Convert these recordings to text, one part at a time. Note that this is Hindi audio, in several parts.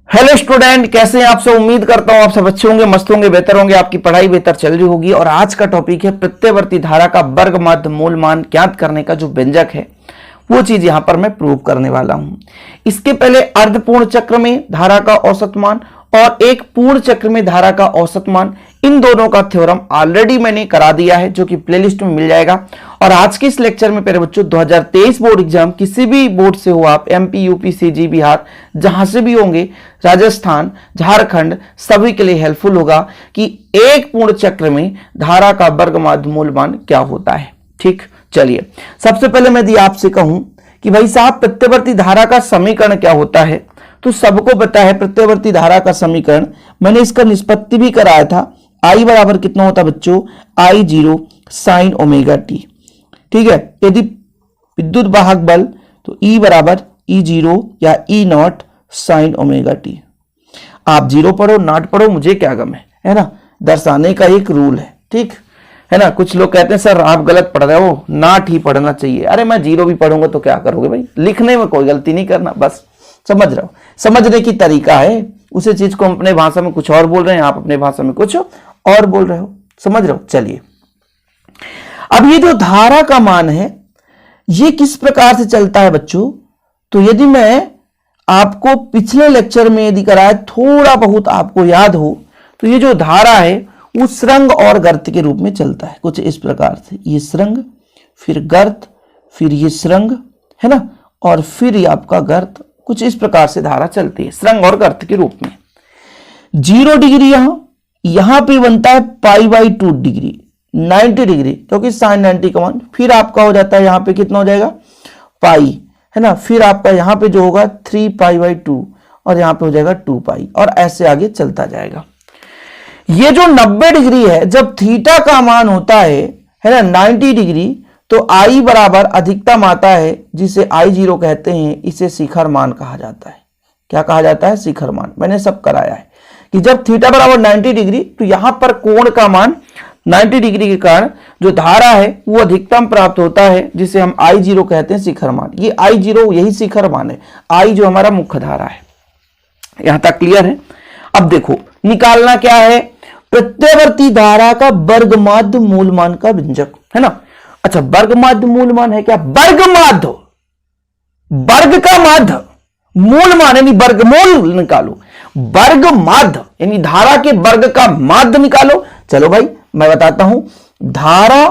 हेलो स्टूडेंट, कैसे हैं आप सब। उम्मीद करता हूं आप सब अच्छे होंगे, मस्त होंगे, बेहतर होंगे, आपकी पढ़ाई बेहतर चल रही होगी। और आज का टॉपिक है प्रत्ययवर्ती धारा का वर्ग माध्य मूल मान ज्ञात करने का जो व्यंजक है वो चीज यहां पर मैं प्रूव करने वाला हूं। इसके पहले अर्धपूर्ण चक्र में धारा का औसत मान और एक पूर्ण चक्र में धारा का औसत मान, इन दोनों का थ्योरम ऑलरेडी मैंने करा दिया है जो कि प्लेलिस्ट में मिल जाएगा। और आज के इस लेक्चर में प्यारे बच्चों 2023 बोर्ड एग्जाम किसी भी बोर्ड से हो आप, एमपी, यूपी, सीजी, बिहार, जहां से भी होंगे, राजस्थान, झारखंड, सभी के लिए हेल्पफुल होगा कि एक पूर्ण चक्र में धारा का वर्ग माध्य मूल मान क्या होता है। ठीक, चलिए सबसे पहले मैं यदि आपसे कहूं कि भाई साहब प्रत्ययवर्ती धारा का समीकरण क्या होता है, तो सबको पता है प्रत्ययवर्ती धारा का समीकरण। मैंने इसका निष्पत्ति भी कराया था। I बराबर कितना होता है बच्चों, I0 साइन ओमेगा टी। ठीक है, यदि विद्युत वाहक बल तो E बराबर E0 या E0 साइन ओमेगा टी। आप जीरो पढ़ो नॉट पढ़ो, मुझे क्या गम है ना, दर्शाने का एक रूल है। ठीक है ना। कुछ लोग कहते हैं सर आप गलत पढ़ रहे हो, नॉट ही पढ़ना चाहिए। अरे मैं जीरो भी पढ़ूंगा तो क्या करोगे भाई, लिखने में कोई गलती नहीं करना, बस समझ रहे हो। समझने की तरीका है, उसी चीज को हम अपने भाषा में कुछ और बोल रहे हैं, आप अपने भाषा में कुछ और बोल रहे हो, समझ रहे हो। चलिए अब ये जो धारा का मान है ये किस प्रकार से चलता है बच्चों, तो यदि मैं आपको पिछले लेक्चर में यदि कराया थोड़ा बहुत आपको याद हो, तो ये जो धारा है वो सुरंग और गर्त के रूप में चलता है कुछ इस प्रकार से। ये सुरंग, फिर गर्त, फिर ये सुरंग, है ना, और फिर ये आपका गर्त, कुछ इस प्रकार से धारा चलती है सुरंग और गर्त के रूप में। 0 डिग्री यहां पे बनता है π/2 डिग्री, 90 डिग्री, क्योंकि साइन 90 का मान। फिर आपका हो जाता है यहां पे कितना हो जाएगा पाई, है ना। फिर आपका यहां पे जो होगा 3π/2 और यहां पे हो जाएगा 2π, और ऐसे आगे चलता जाएगा। ये जो 90 डिग्री है, जब थीटा का मान होता है ना 90 डिग्री, तो I बराबर अधिकतम आता है, जिसे I0 कहते हैं। इसे शिखर मान कहा जाता है। क्या कहा जाता है, शिखर मान। मैंने सब कराया है कि जब थीटा बराबर 90 डिग्री, तो यहां पर कोण का मान 90 डिग्री के कारण जो धारा है वो अधिकतम प्राप्त होता है, जिसे हम I0 कहते हैं, शिखर मान। ये I0 यही शिखर मान है, I जो हमारा मुख्य धारा है। यहां तक क्लियर है। अब देखो निकालना क्या है, प्रत्ययवर्ती धारा का वर्ग माध्य मूल मान का व्यंजक, है ना। अच्छा, वर्ग माध्य मूल मान है क्या, वर्ग माध्य, वर्ग का माध्य, मूल मान यानी वर्गमूल निकालो। वर्ग माध्य यानी धारा के वर्ग का माध्य निकालो। चलो भाई मैं बताता हूं, धारा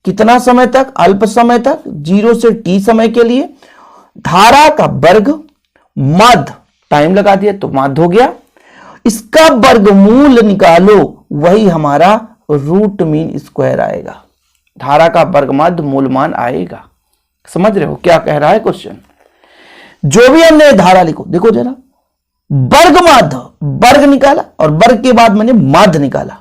कितना समय तक, अल्प समय तक, 0 से t समय के लिए, धारा का वर्ग माध्य, टाइम लगा दिया तो माध्य हो गया। इसका वर्गमूल निकालो, वही हमारा रूट मीन स्क्वायर आएगा, धारा का वर्ग माध्य मूल मान आएगा। समझ रहे हो क्या कह रहा है क्वेश्चन। जो भी हमने धारा लिखो, देखो जरा, वर्ग माध्य, वर्ग निकाला और वर्ग के बाद मैंने माध्य निकाला,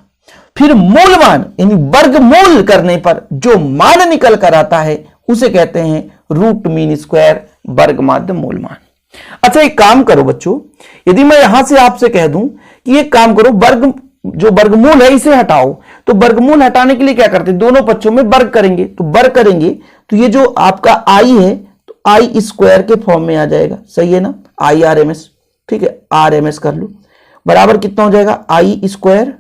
फिर मूल मान यानी वर्गमूल करने पर जो मान निकल कर आता है उसे कहते हैं रूट मीन स्क्वायर, वर्ग माध्य मूल मान। अच्छा एक काम करो बच्चों, यदि मैं यहां से आपसे कह दूं कि एक काम करो, वर्ग जो वर्गमूल है इसे हटाओ, तो वर्गमूल हटाने के लिए क्या करते हैं, दोनों पक्षों में वर्ग करेंगे। तो वर्ग करेंगे तो ये जो आपका I है तो I स्क्वायर के फॉर्म में आ जाएगा, सही है ना, IRMS। ठीक है, RMS कर लो, बराबर कितना हो जाएगा I स्क्वायर,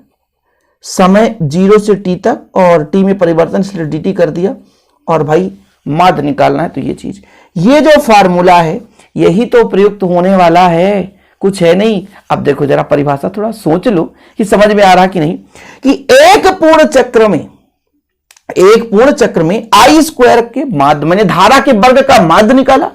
समय 0 से t तक, और t में परिवर्तन इसलिए dt कर दिया, और भाई माध्य निकालना है। तो ये चीज, ये जो फार्मूला है यही तो प्रयुक्त होने वाला है, कुछ है नहीं। अब देखो जरा परिभाषा थोड़ा सोच लो कि समझ में आ रहा कि नहीं, कि एक पूर्ण चक्र में I स्क्वायर के माध्य, मैंने धारा के वर्ग का माध्य निकाला,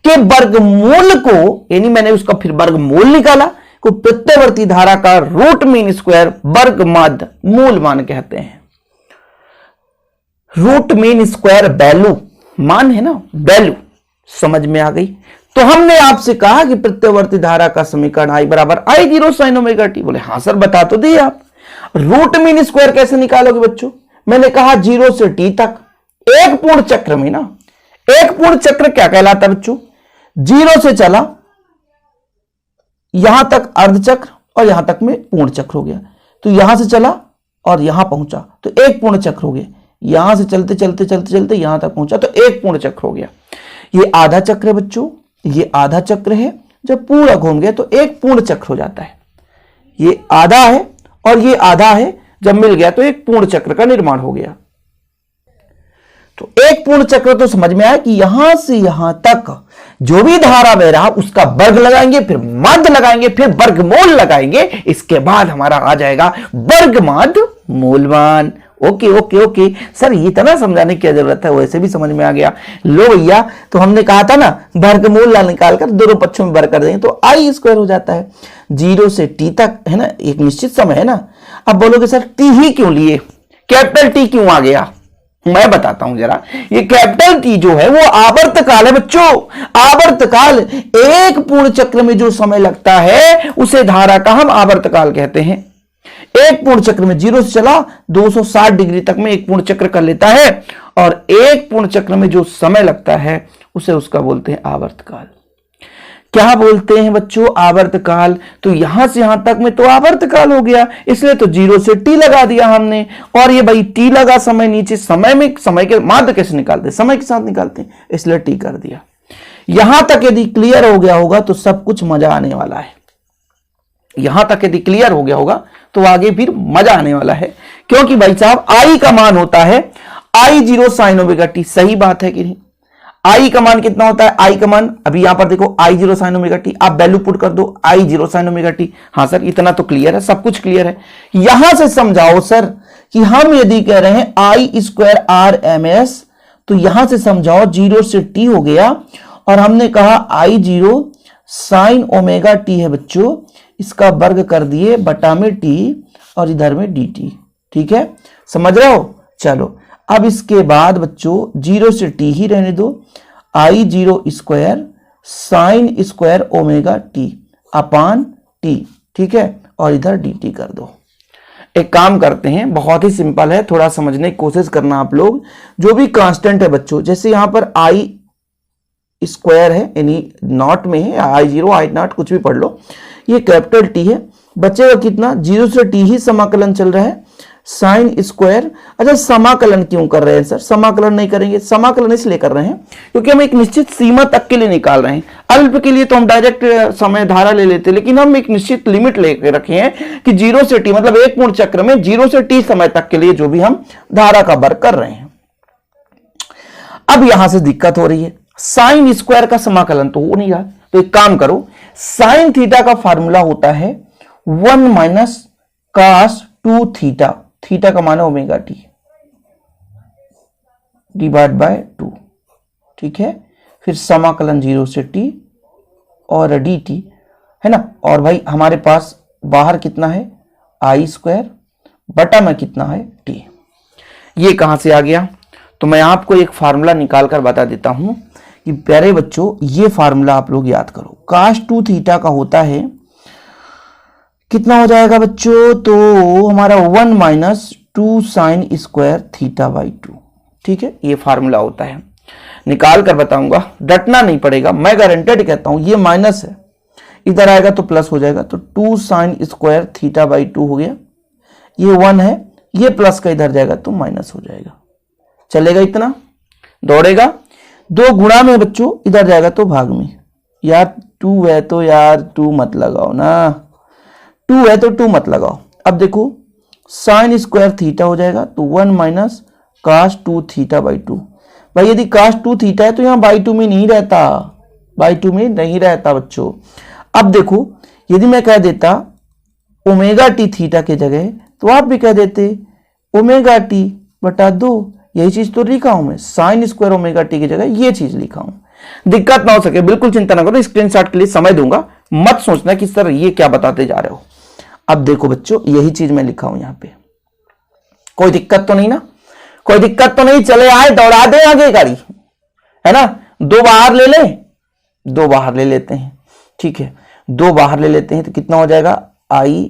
के वर्गमूल को यानी मैंने उसका फिर वर्गमूल निकाला, को प्रत्ययवर्ती धारा का रूट मीन स्क्वायर वर्ग माध्य मूल मान कहते हैं। रूट मीन स्क्वायर वैल्यू, मान है ना, वैल्यू, समझ में आ गई। तो हमने आपसे कहा कि प्रत्ययवर्ती धारा का समीकरण I बराबर I0 साइन ओमेगा टी। बोले हाँ सर बता तो दिए आप। रूट मीन स्क्वायर कैसे निकालोगे बच्चों, मैंने कहा 0 से t तक, एक पूर्ण चक्र में ना, एक पूर्ण चक्र क्या कहलाता है बच्चों, 0 से चला यहां तक अर्धचक्र और यहां तक में पूर्ण चक्र हो गया, तो यहां से चला और यहां पहुंचा तो एक पूर्ण चक्र हो गया, यहां से चलते चलते चलते चलते यहां तक पहुंचा तो एक पूर्ण चक्र हो गया। ये आधा चक्र है बच्चों, ये आधा चक्र है, जब पूरा घूम गया तो एक पूर्ण चक्र हो जाता है। ये आधा है और ये आधा है, जब मिल गया तो एक पूर्ण चक्र का निर्माण हो गया। तो एक पूर्ण चक्र तो समझ में आया कि यहां से यहां तक जो भी धारा बह रहा उसका वर्ग लगाएंगे, फिर माध्य लगाएंगे, फिर वर्गमूल लगाएंगे, इसके बाद हमारा आ जाएगा वर्गमाध्य मूलमान। ओके ओके ओके सर, ये इतना समझाने की क्या जरूरत है, वैसे भी समझ में आ गया। लो भैया, तो हमने कहा था ना वर्गमूल निकालकर दोनों पक्षों में वर्ग कर देंगे तो आई स्क्वायर हो जाता है। 0 से t तक है ना, एक निश्चित समय है ना। अब बोलोगे सर t ही क्यों लिए, कैपिटल T क्यों आ गया? मैं बताता हूं जरा। ये कैपिटल T जो है वो आवर्त काल है बच्चों। आवर्त काल, एक पूर्ण चक्र में जो समय लगता है उसे धारा का हम आवर्त काल कहते हैं। एक पूर्ण चक्र में 0 से चला 260 डिग्री तक में एक पूर्ण चक्र कर लेता है, और एक पूर्ण चक्र में जो समय लगता है उसे उसका बोलते हैं आवर्त काल। क्या बोलते हैं बच्चों? आवर्त काल। तो यहां से यहां तक में तो आवर्त काल हो गया, इसलिए तो 0 से t लगा दिया हमने। और ये भाई t लगा समय नीचे, समय में समय के माध्य कैसे निकालते हैं? समय के साथ निकालते हैं, इसलिए t कर दिया। यहां तक यदि क्लियर हो गया होगा तो सब कुछ मजा आने वाला है। यहां तक यदि क्लियर हो गया होगा तो आगे फिर मजा आने वाला है, क्योंकि भाई साहब आई का मान होता है I0 sin ओमेगा t। सही बात है कि नहीं? आई का मान कितना होता है? आई का मान अभी यहां पर देखो I0 sin ओमेगा t, आप वैल्यू पुट कर दो I0 sin ओमेगा t। हाँ सर, इतना तो क्लियर है, सब कुछ क्लियर है। यहां से समझाओ सर कि हम यदि कह रहे हैं I स्क्वायर RMS, तो यहां से समझाओ 0 से t हो गया, और हमने कहा I0 sin ओमेगा t है बच्चों, इसका वर्ग कर दिए बटा में t और इधर में dt। ठीक है, समझ रहे हो? चलो अब इसके बाद बच्चों 0 से t ही रहने दो, I0 square sine square omega t अपान t। ठीक है, और इधर dt कर दो। एक काम करते हैं, बहुत ही सिंपल है, थोड़ा समझने की कोशिश करना आप लोग। जो भी कांस्टेंट है बच्चों, जैसे यहां पर I स्क्वायर है, यानी नॉट में है, I0 I0 कुछ भी पढ़ लो, ये कैपिटल T है। बचेगा कितना? 0 से t ही समाकलन चल रहा है, साइन स्क्वायर। अच्छा, समाकलन क्यों कर रहे हैं सर? समाकलन नहीं करेंगे, समाकलन इसलिए कर रहे हैं क्योंकि हम एक निश्चित सीमा तक के लिए निकाल रहे हैं। अल्प के लिए तो हम डायरेक्ट समय धारा ले लेते हैं, लेकिन हम एक निश्चित लिमिट लेकर रखे हैं कि 0 से t, मतलब एक पूर्ण चक्र में 0 से t समय तक के लिए जो भी हम धारा का वर्ग कर रहे हैं। अब यहां से दिक्कत हो रही है, साइन स्क्वायर का समाकलन तो हो नहीं रहा। तो एक काम करो, साइन थीटा का फार्मूला होता है 1 माइनस cos 2 थीटा। थीटा का मान है ओमेगा टी डिवाइड बाय 2। ठीक है, फिर समाकलन 0 से t और dt है ना। और भाई हमारे पास बाहर कितना है? I स्क्वायर बटा में कितना है? t। ये कहां से आ गया? तो मैं आपको एक फार्मूला निकाल कर बता देता हूं कि प्यारे बच्चों, ये फार्मूला आप लोग याद करो। cos 2 थीटा का होता है, कितना हो जाएगा बच्चों? तो हमारा 1 minus 2 sine square theta by 2। ठीक है, ये फार्मूला होता है, निकाल कर बताऊंगा, डटना नहीं पड़ेगा, मैं गारंटेड कहता हूं। ये माइनस है, इधर आएगा तो प्लस हो जाएगा, तो 2 साइन स्क्वायर थीटा बाई 2 हो गया। ये 1 है, ये प्लस का इधर जाएगा तो माइनस हो जाएगा। चलेगा? इतना दौड़ेगा। 2 गुणा में बच्चों इधर जाएगा तो भाग में। यार 2 है तो यार 2 मत लगाओ ना, 2 है तो 2 मत लगाओ। अब देखो साइन स्क्वायर थीटा हो जाएगा, तो 1 माइनस cos 2 थीटा बाई 2। भाई यदि cos 2 थीटा है तो यहाँ बाई 2 में नहीं रहता, बाई 2 में नहीं रहता बच्चों। अब देखो, यदि मैं कह देता ओमेगा टी थीटा के जगह, तो आप भी कह देते ओमेगा टी बटा 2। यही चीज तो लिखा हूं मैं, साइन स्क्वायर ओमेगा टी की जगह ये चीज लिखा हूं। दिक्कत ना हो सके बिल्कुल चिंता ना करो, स्क्रीनशॉट के लिए समय दूंगा, मत सोचना कि सर ये क्या बताते जा रहे हो। अब देखो बच्चों, यही चीज मैं लिखा हूं यहां पे, कोई दिक्कत तो नहीं ना? कोई दिक्कत तो नहीं? चले आए, दौड़ा दे आगे गाड़ी, है ना। 2 बाहर ले ले, 2 बाहर ले लेते हैं। ठीक है, 2 बाहर ले लेते हैं तो कितना हो जाएगा? I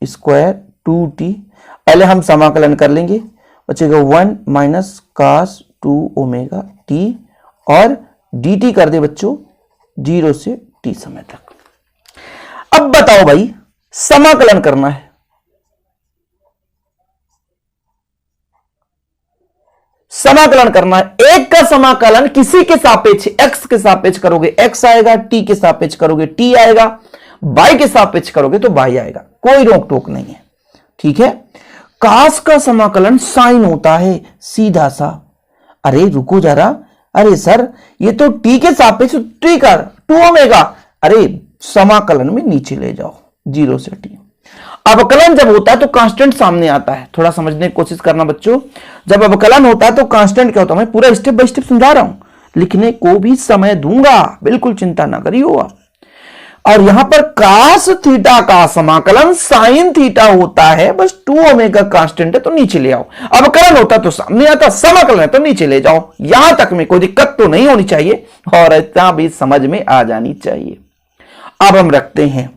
square 2t। पहले हम समाकलन कर लेंगे, बचेगा 1 माइनस cos 2 ओमेगा टी, और dt कर दे बच्चों 0 से t समय तक। अब बताओ भाई, समाकलन करना है, समाकलन करना है। एक का समाकलन किसी के सापेक्ष x के सापेक्ष करोगे x आएगा, t के सापेक्ष करोगे t आएगा, y के सापेक्ष करोगे तो y आएगा, कोई रोक टोक नहीं है। ठीक है। कास का समाकलन साइन होता है सीधा सा। अरे रुको जरा, अरे सर ये तो t के सापेक्ष t का 2 ओमेगा, अरे समाकलन में नीचे ले जाओ 0 से t। अवकलन जब होता है तो कांस्टेंट सामने आता है, थोड़ा समझने की कोशिश करना बच्चों। जब अवकलन होता है तो कांस्टेंट क्या होता है, मैं पूरा स्टेप बाय स्टेप समझा रहा हूं, लिखने को भी समय दूंगा, बिल्कुल चिंता ना करिए आप। और यहां पर कास थीटा का समाकलन साइन थीटा होता है, बस 2 ओमेगा कांस्टेंट है तो नीचे ले आओ। अवकलन होता तो सामने आता, समाकलन है तो नीचे ले जाओ। यहां तक में कोई दिक्कत तो नहीं होनी चाहिए और इतना भी समझ में आ जानी चाहिए। अब हम रखते हैं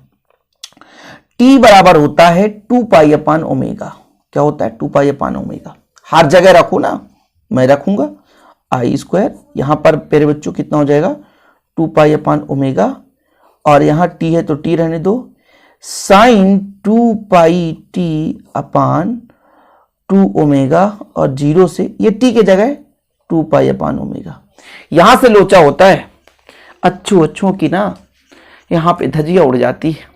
t बराबर होता है 2 पाई अपान ओमेगा। क्या होता है 2 पाई अपान ओमेगा, हर जगह रखो ना, मैं रखूंगा आई स्क्वायर, यहां पर मेरे बच्चों कितना हो जाएगा 2 पाई अपान ओमेगा, और यहां t है तो t रहने दो, साइन 2 पाई t अपान 2 ओमेगा, और 0 से ये t के जगह 2 पाई अपान ओमेगा। यहां से लोचा होता है, अच्छों की ना यहां पे धजिया उड़ जाती है,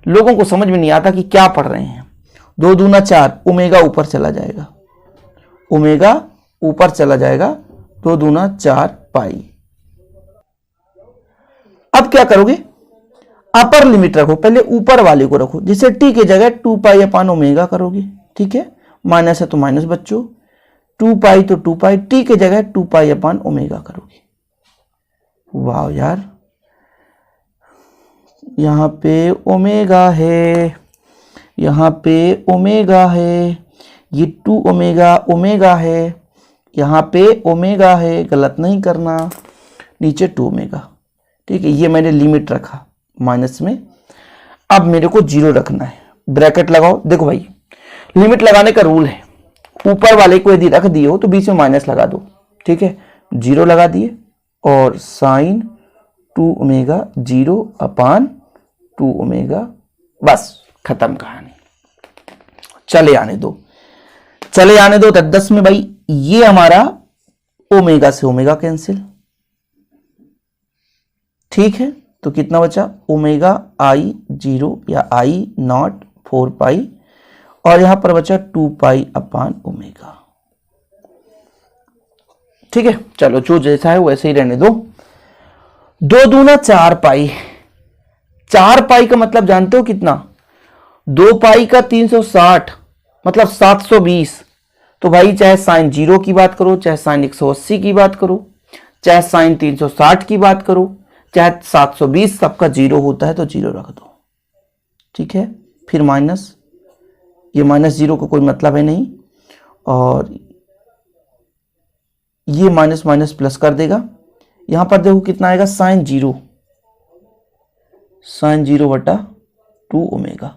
लोगों को समझ में नहीं आता कि क्या पढ़ रहे हैं। 2 दूना 4, ओमेगा ऊपर चला जाएगा, ओमेगा ऊपर चला जाएगा, 2 दूना 4 पाई। अब क्या करोगे, अपर लिमिट रखो, पहले ऊपर वाले को रखो, जिसे t की जगह 2 पाई अपान ओमेगा करोगे। ठीक है, माइनस है तो माइनस बच्चों, 2 पाई तो 2 पाई, t की जगह 2 पाई अपान ओमेगा करोगे। वाह यार, यहां पे ओमेगा है, यहां पे ओमेगा है, ये 2 ओमेगा ओमेगा है, यहां पे ओमेगा है, गलत नहीं करना, नीचे 2 ओमेगा। ठीक है, ये मैंने लिमिट रखा माइनस में। अब मेरे को 0 रखना है, ब्रैकेट लगाओ। देखो भाई, लिमिट लगाने का रूल है, ऊपर वाले को यदि रख दिए हो तो बीच में माइनस लगा दो। ठीक है, 0 लगा दिए और साइन 2 ओमेगा 0 अपान 2 ओमेगा, बस खत्म कहानी। चले आने दो, चले आने दो। 10 में भाई ये हमारा ओमेगा से ओमेगा कैंसिल। ठीक है, तो कितना बचा, ओमेगा आई 0 या आई नॉट 4 पाई, और यहां पर बचा 2 पाई अपान ओमेगा। ठीक है, चलो जो जैसा है वैसे ही रहने दो। 2 दूना 4 पाई, 4 पाई का मतलब जानते हो कितना, 2 पाई का 360 मतलब 720। तो भाई चाहे साइन 0 की बात करो, चाहे साइन 180 की बात करो, चाहे साइन 360 की बात करो, चाहे 720, सबका 0 होता है तो 0 रख दो। ठीक है, फिर माइनस, ये माइनस 0 को कोई मतलब है नहीं, और ये माइनस माइनस प्लस कर देगा। यहां पर देखो कितना आएगा, साइन 0, साइन 0 बटा 2 ओमेगा।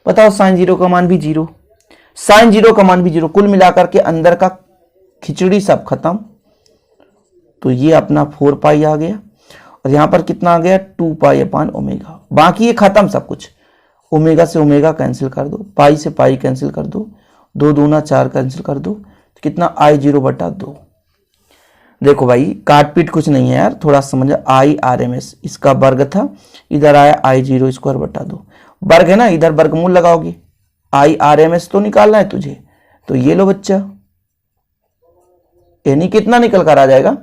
बताओ साइन 0 का मान भी 0, साइन 0 का मान भी 0, कुल मिलाकर के अंदर का खिचड़ी सब खत्म। तो ये अपना 4 पाई आ गया, और यहां पर कितना आ गया 2 पाई अपान ओमेगा। बाकी ये खत्म सब कुछ, ओमेगा से ओमेगा कैंसिल कर दो, पाई से पाई कैंसिल कर दो, 2 दूना 4 कैंसिल कर दो, तो कितना आई 0 बटा 2। देखो भाई काट पीट कुछ नहीं है यार, थोड़ा समझ, आई आर एम एस इसका वर्ग था, इधर आया आई 0 स्क्वायर बटा 2, वर्ग है ना, इधर वर्गमूल लगाओगे, आई आर एम एस तो निकालना है तुझे, तो ये लो बच्चा, यानी कितना निकल कर आ जाएगा,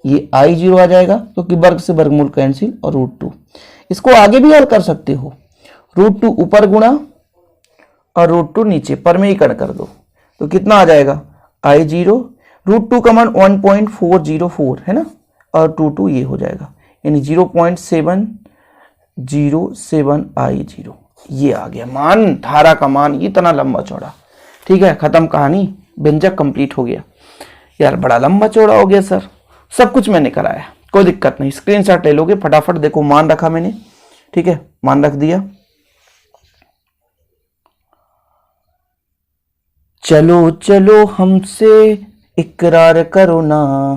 ये आई 0 आ जाएगा क्योंकि वर्ग से वर्गमूल कैंसिल, और √2। इसको आगे भी हल कर सकते हो, √2 ऊपर गुणा और √2 नीचे, पर में ही कर दो, तो कितना आ जाएगा आई 0, √2 का मान 1.404 है ना, और 2 ये हो जाएगा, यानी 0.707 आई 0, ये आ गया मान, धारा का मान इतना लंबा चौड़ा। ठीक है, खत्म कहानी, व्यंजक कंप्लीट हो गया। यार बड़ा लंबा चौड़ा हो गया सर, सब कुछ मैंने कराया, कोई दिक्कत नहीं, स्क्रीनशॉट ले लोगे फटाफट। देखो मान रखा मैंने, ठीक है, मान रख दिया। चलो चलो हमसे इकरार करो ना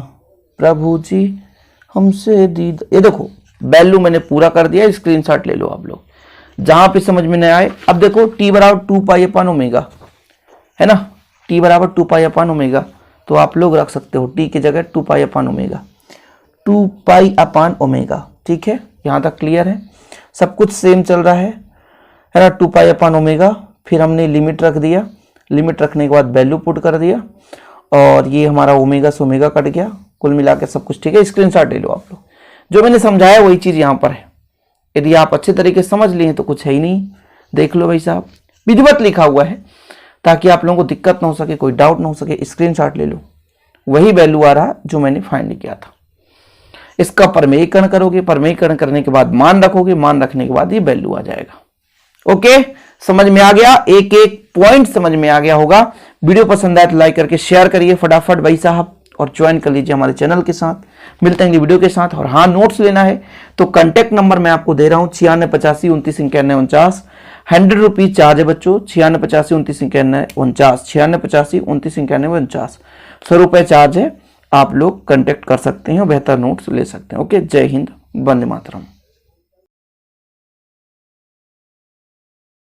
प्रभु जी, हमसे दीद, ये देखो वैल्यू मैंने पूरा कर दिया, स्क्रीनशॉट ले लो आप लोग, जहां पे समझ में नहीं आए। अब देखो t बराबर 2 पाई अपान ओमेगा है ना, t बराबर 2 पाई अपान ओमेगा, तो तो आप लोग रख सकते हो टी की जगह 2 पाई अपान ओमेगा, 2 पाई अपान ओमेगा। ठीक है, यहाँ तक क्लियर है, सब कुछ सेम चल रहा है ना। 2 पाई अपान ओमेगा, फिर हमने लिमिट रख दिया, लिमिट रखने के बाद वैल्यू पुट कर दिया और ये हमारा ओमेगा से ओमेगा कट गया, कुल मिला के सब कुछ ठीक है। स्क्रीनशॉट ले लो आप लोग, जो मैंने समझाया वही चीज़ यहाँ पर है। यदि आप अच्छे तरीके से समझ लिए तो कुछ है ही नहीं, देख लो भाई साहब, विधिवत लिखा हुआ है ताकि आप लोगों को दिक्कत ना हो सके, कोई डाउट ना हो सके। स्क्रीनशॉट ले लो, वही वैल्यू आ रहा जो मैंने फाइंड किया था। इसका परमेयीकरण करोगे, परमेयीकरण करने के बाद मान रखोगे, मान रखने के बाद ये वैल्यू आ जाएगा। ओके, समझ में आ गया, एक एक पॉइंट समझ में आ गया होगा। वीडियो पसंद आए तो लाइक करके शेयर करिए फटाफट भाई साहब, और ज्वाइन कर लीजिए हमारे चैनल के साथ। मिलते हैं वीडियो के साथ। और हाँ, नोट्स लेना है तो कांटेक्ट नंबर मैं आपको दे रहा हूँ 9685 29 91 49। 100 रुपीज चार्ज है बच्चों, 9685 29 91 49, 9685 29 91 49, 100 रुपये चार्ज है। आप लोग कांटेक्ट कर सकते हैं, बेहतर नोट्स ले सकते हैं। ओके, जय हिंद, वंदे मातरम।